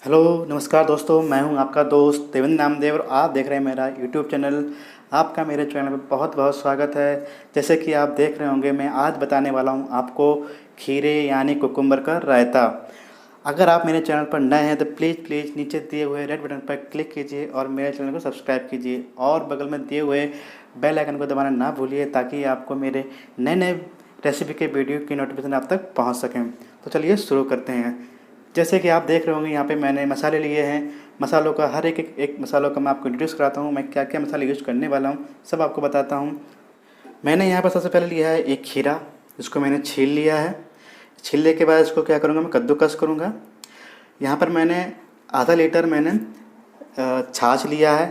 Hello नमस्कार दोस्तों, मैं हूं आपका दोस्त देवेंद्र नामदेव और आप देख रहे हैं मेरा यूट्यूब चैनल। आपका मेरे चैनल पर बहुत बहुत स्वागत है। जैसे कि आप देख रहे होंगे, मैं आज बताने वाला हूं आपको खीरे यानी कुकुम्बर का रायता। अगर आप मेरे चैनल पर नए हैं तो प्लीज़ प्लीज़ नीचे दिए हुए रेड बटन पर क्लिक कीजिए और मेरे चैनल को सब्सक्राइब कीजिए और बगल में दिए हुए बेल आइकन को दबाना ना भूलिए ताकि आपको मेरे नए नए रेसिपी के वीडियो की नोटिफिकेशन आप तक पहुँच सकें। तो चलिए शुरू करते हैं। जैसे कि आप देख रहे होंगे, यहाँ पे मैंने मसाले लिए हैं। मसालों का हर एक मसालों का मैं आपको इंट्रोड्यूस कराता हूँ। मैं क्या क्या मसाले यूज़ करने वाला हूँ सब आपको बताता हूँ। मैंने यहाँ पर सबसे पहले लिया है एक खीरा, जिसको मैंने छील लिया है। छीलने के बाद इसको क्या करूँगा, मैं कद्दूकस करूँगा। यहाँ पर मैंने आधा लीटर छाछ लिया है,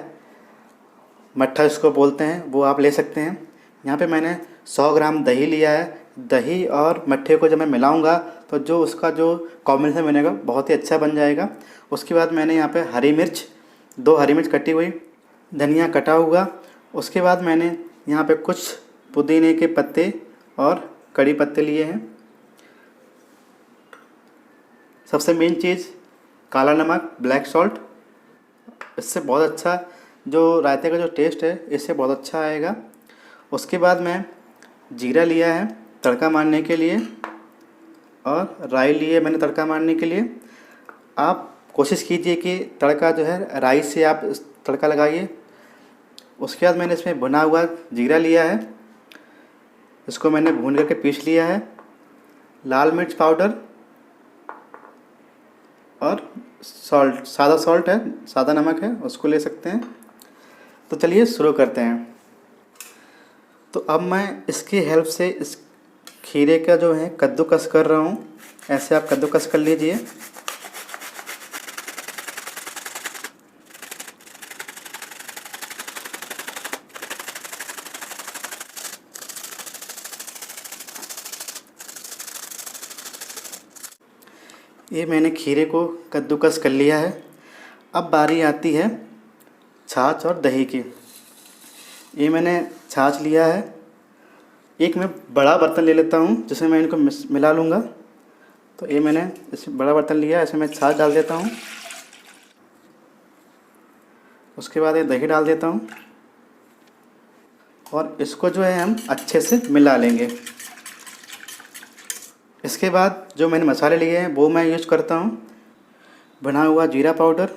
मट्ठा इसको बोलते हैं, वो आप ले सकते हैं। यहाँ पे मैंने 100 ग्राम दही लिया है। दही और मट्ठे को जब मैं मिलाऊंगा तो जो उसका जो कॉम्बिनेशन बनेगा बहुत ही अच्छा बन जाएगा। उसके बाद मैंने यहाँ पे हरी मिर्च, 2 हरी मिर्च कटी हुई, धनिया कटा हुआ। उसके बाद मैंने यहाँ पे कुछ पुदीने के पत्ते और कड़ी पत्ते लिए हैं। सबसे मेन चीज़ काला नमक, ब्लैक सॉल्ट। इससे बहुत अच्छा जो रायते का जो टेस्ट है इससे बहुत अच्छा आएगा। उसके बाद मैं जीरा लिया है तड़का मारने के लिए और राई लिए मैंने तड़का मारने के लिए। आप कोशिश कीजिए कि तड़का जो है राई से आप तड़का लगाइए। उसके बाद मैंने इसमें भुना हुआ जीरा लिया है, इसको मैंने भून करके पीस लिया है। लाल मिर्च पाउडर और सॉल्ट, सादा सॉल्ट है, सादा नमक है, उसको ले सकते हैं। तो चलिए शुरू करते हैं। तो अब मैं इसकी हेल्प से इस खीरे का जो है कद्दूकस कर रहा हूँ। ऐसे आप कद्दूकस कर लीजिए। ये मैंने खीरे को कद्दूकस कर लिया है। अब बारी आती है छाछ और दही की। ये मैंने छाछ लिया है। एक मैं बड़ा बर्तन ले लेता हूँ जिसमें मैं इनको मिला लूँगा। तो ये मैंने इस बड़ा बर्तन लिया है, इसमें मैं छाछ डाल देता हूँ। उसके बाद ये दही डाल देता हूँ और इसको जो है हम अच्छे से मिला लेंगे। इसके बाद जो मैंने मसाले लिए हैं वो मैं यूज़ करता हूँ। भुना हुआ जीरा पाउडर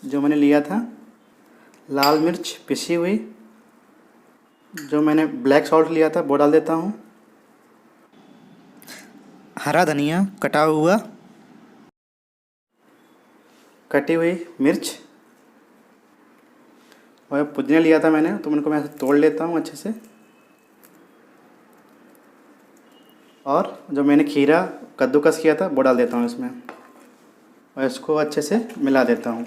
जो मैंने लिया था, लाल मिर्च पिसी हुई, जो मैंने ब्लैक सॉल्ट लिया था वो डाल देता हूँ, हरा धनिया कटा हुआ, कटी हुई मिर्च और पुदीना लिया था मैंने तो उनको मैं तोड़ लेता हूँ अच्छे से। और जो मैंने खीरा कद्दूकस किया था वो डाल देता हूँ इसमें और इसको अच्छे से मिला देता हूँ।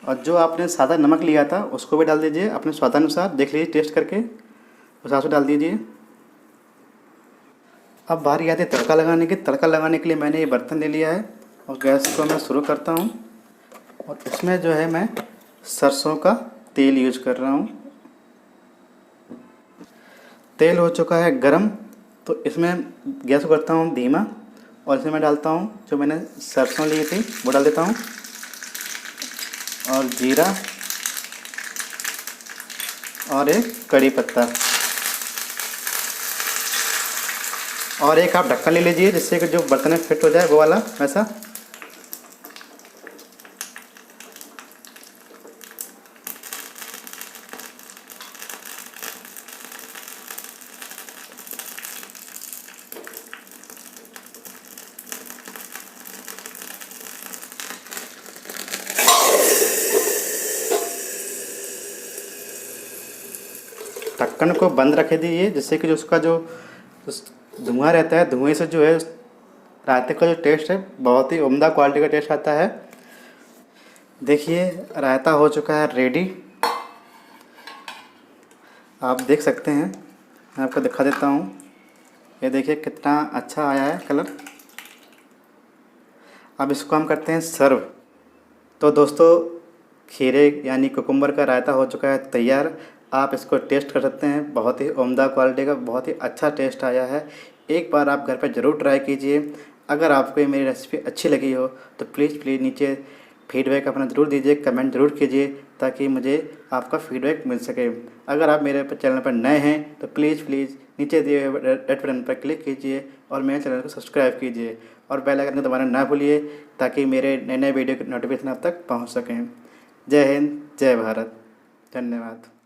और जो आपने सादा नमक लिया था उसको भी डाल दीजिए, अपने स्वादानुसार देख लीजिए, टेस्ट करके उस हिसाब से डाल दीजिए। अब बारी आती है तड़का लगाने की। तड़का लगाने के लिए मैंने ये बर्तन ले लिया है और गैस को मैं शुरू करता हूँ और इसमें जो है मैं सरसों का तेल यूज कर रहा हूँ। तेल हो चुका है गरम, तो इसमें गैस को करता हूँ धीमा और इसमें मैं डालता हूँ जो मैंने सरसों ली थी वो डाल देता हूँ और जीरा और एक कड़ी पत्ता और एक आप ढक्कन ले लीजिए जिससे कि जो बर्तन में फिट हो जाए वो वाला वैसा। ढक्कन को बंद रख दीजिए जिससे कि जो उसका जो धुआं रहता है, धुएं से जो है रायते का जो टेस्ट है बहुत ही उम्दा क्वालिटी का टेस्ट आता है। देखिए रायता हो चुका है रेडी, आप देख सकते हैं। मैं आपको दिखा देता हूँ, ये देखिए कितना अच्छा आया है कलर। अब इसको हम करते हैं सर्व। तो दोस्तों खीरे यानी कुकुम्बर का रायता हो चुका है तैयार। आप इसको टेस्ट कर सकते हैं, बहुत ही उम्दा क्वालिटी का, बहुत ही अच्छा टेस्ट आया है। एक बार आप घर पर ज़रूर ट्राई कीजिए। अगर आपको ये मेरी रेसिपी अच्छी लगी हो तो प्लीज़ नीचे फीडबैक अपना ज़रूर दीजिए, कमेंट ज़रूर कीजिए ताकि मुझे आपका फीडबैक मिल सके। अगर आप मेरे चैनल पर नए हैं तो प्लीज़ नीचे दिए हुए रेड बटन पर क्लिक कीजिए और मेरे चैनल को सब्सक्राइब कीजिए और बेल आइकन को दबाना ना भूलिए ताकि मेरे नए वीडियो की नोटिफिकेशन आप तक पहुँच सकें। जय हिंद, जय भारत, धन्यवाद।